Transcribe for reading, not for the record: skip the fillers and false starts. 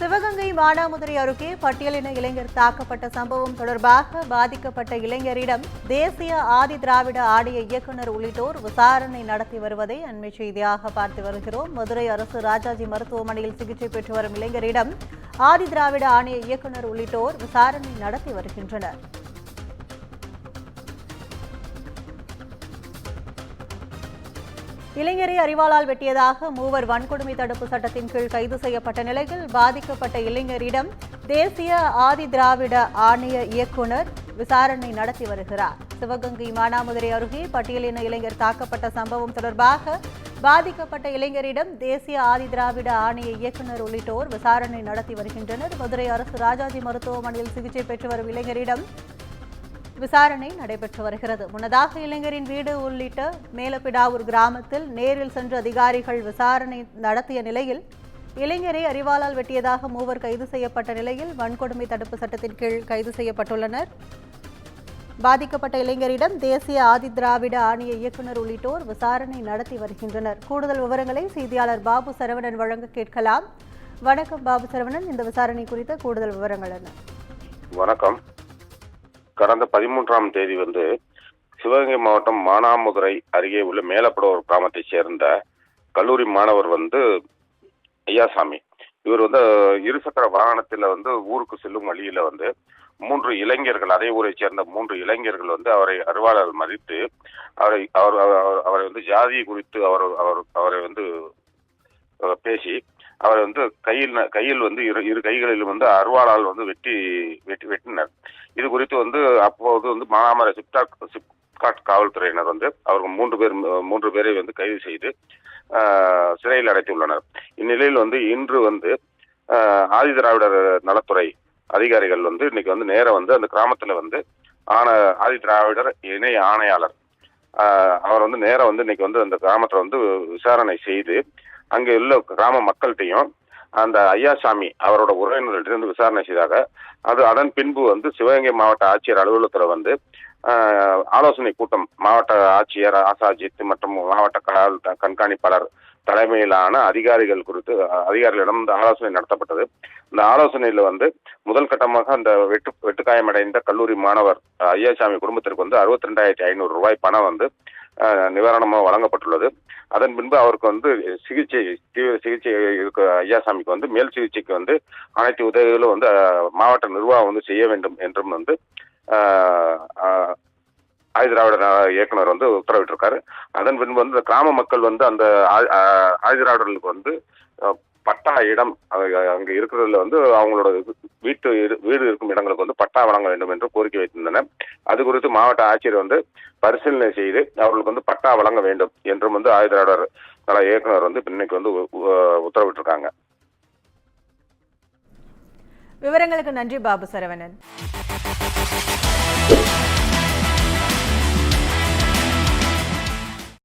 சிவகங்கை மானாமதுரை அருகே பட்டியலின இளைஞர் தாக்கப்பட்ட சம்பவம் தொடர்பாக பாதிக்கப்பட்ட இளைஞரிடம் தேசிய ஆதி திராவிட ஆணைய இயக்குநர் உள்ளிட்டோர் விசாரணை நடத்தி வருவதை அண்மை செய்தியாக பார்த்து வருகிறோம். மதுரை அரசு ராஜாஜி மருத்துவமனையில் சிகிச்சை பெற்று வரும் இளைஞரிடம் ஆதி திராவிட ஆணைய இயக்குநர் உள்ளிட்டோர் விசாரணை நடத்தி வருகின்றனர். இளைஞரை அரிவாளால் வெட்டியதாக மூவர் வன்கொடுமை தடுப்பு சட்டத்தின் கீழ் கைது செய்யப்பட்ட நிலையில் பாதிக்கப்பட்ட இளைஞரிடம் தேசிய ஆதி திராவிட ஆணைய இயக்குநர் விசாரணை நடத்தி வருகிறார். சிவகங்கை மானாமதுரை அருகே பட்டியலின இளைஞர் தாக்கப்பட்ட சம்பவம் தொடர்பாக பாதிக்கப்பட்ட இளைஞரிடம் தேசிய ஆதி திராவிட ஆணைய இயக்குநர் உள்ளிட்டோர் விசாரணை நடத்தி வருகின்றனர். மதுரை அரசு ராஜாஜி மருத்துவமனையில் சிகிச்சை பெற்று வரும் இளைஞரிடம் விசாரணை நடைபெற்று வருகிறது. முன்னதாக இளைஞரின் வீடு உள்ளிட்ட மேலப்பிடாவூர் கிராமத்தில் நேரில் சென்ற அதிகாரிகள் விசாரணை நடத்திய நிலையில் இளைஞரை அரிவாளால் வெட்டியதாக மூவர் கைது செய்யப்பட்ட நிலையில் வன்கொடுமை தடுப்பு சட்டத்தின் கீழ் கைது செய்யப்பட்டுள்ளனர். பாதிக்கப்பட்ட இளைஞரிடம் தேசிய ஆதி திராவிட ஆணைய இயக்குநர் உள்ளிட்டோர் விசாரணை நடத்தி வருகின்றனர். கூடுதல் விவரங்களை செய்தியாளர் பாபு சரவணன் வழங்க கேட்கலாம். வணக்கம் பாபு சரவணன், இந்த விசாரணை குறித்த கூடுதல் விவரங்கள் என்ன? வணக்கம். கடந்த 13ஆம் தேதி சிவகங்கை மாவட்டம் மானாமதுரை அருகே உள்ள மேலப்படூர் கிராமத்தை சேர்ந்த கல்லூரி மாணவர் ஐயாசாமி. இவர் இருசக்கர வாகனத்தில் ஊருக்கு செல்லும் வழியில 3 இளைஞர்கள், அதே ஊரை சேர்ந்த 3 இளைஞர்கள் அவரை அரிவாளால் மறித்து அவரை ஜாதி குறித்து அவரை பேசி அவரை கையில் இரு கைகளிலும் அருவாளால் வெட்டினர். இது குறித்து அப்போது மானாமதுரை சிப்காட் காவல்துறையினர் அவர்கள் 3 பேரை கைது செய்து சிறையில் அடைத்துள்ளனர். இந்நிலையில் இன்று ஆதி திராவிடர் நலத்துறை அதிகாரிகள் இன்னைக்கு நேர அந்த கிராமத்துல ஆதி திராவிடர் இணை ஆணையாளர் அவர் நேர இன்னைக்கு அந்த கிராமத்துல விசாரணை செய்து அங்கே உள்ள கிராம மக்கள்கிட்டையும் அந்த ஐயாசாமி அவரோட உறவினர்களிடம் விசாரணை செய்தாக அதன் பின்பு சிவகங்கை மாவட்ட ஆட்சியர் அலுவலகத்தில் ஆலோசனை கூட்டம் மாவட்ட ஆட்சியர் ஆசாஜித் மற்றும் மாவட்ட கண்காணிப்பாளர் தலைமையிலான அதிகாரிகளிடம் ஆலோசனை நடத்தப்பட்டது. இந்த ஆலோசனையில முதல் கட்டமாக அந்த வெட்டுக்காயமடைந்த கல்லூரி மாணவர் ஐயாசாமி குடும்பத்திற்கு 62,500 ரூபாய் பணம் நிவாரணமாக வழங்கப்பட்டுள்ளது. அதன் பின்பு அவருக்கு தீவிர சிகிச்சை இருக்க ஐயாசாமிக்கு மேல் சிகிச்சைக்கு அனைத்து உதவிகளும் மாவட்ட நிர்வாகம் செய்ய வேண்டும் என்றும் ஆதி திராவிட இயக்குனர் உத்தரவிட்டிருக்காரு. அதன் பின்பு இந்த கிராம மக்கள் அந்த ஆதி திராவிடர்களுக்கு பட்டா இடம் அங்க இருக்கிறதுல அவங்களோட வீடு இருக்கும் இடங்களுக்கு பட்டா வழங்க வேண்டும் என்று கோரிக்கை வைத்திருந்தனர். அது குறித்து மாவட்ட ஆட்சியர் பரிசீலனை செய்து அவர்களுக்கு பட்டா வழங்க வேண்டும் என்றும் ஆதி திராவிடர் நல இயக்குனர் இன்னைக்கு உத்தரவிட்டிருக்காங்க. விவரங்களுக்கு நன்றி பாபு சரவணன்.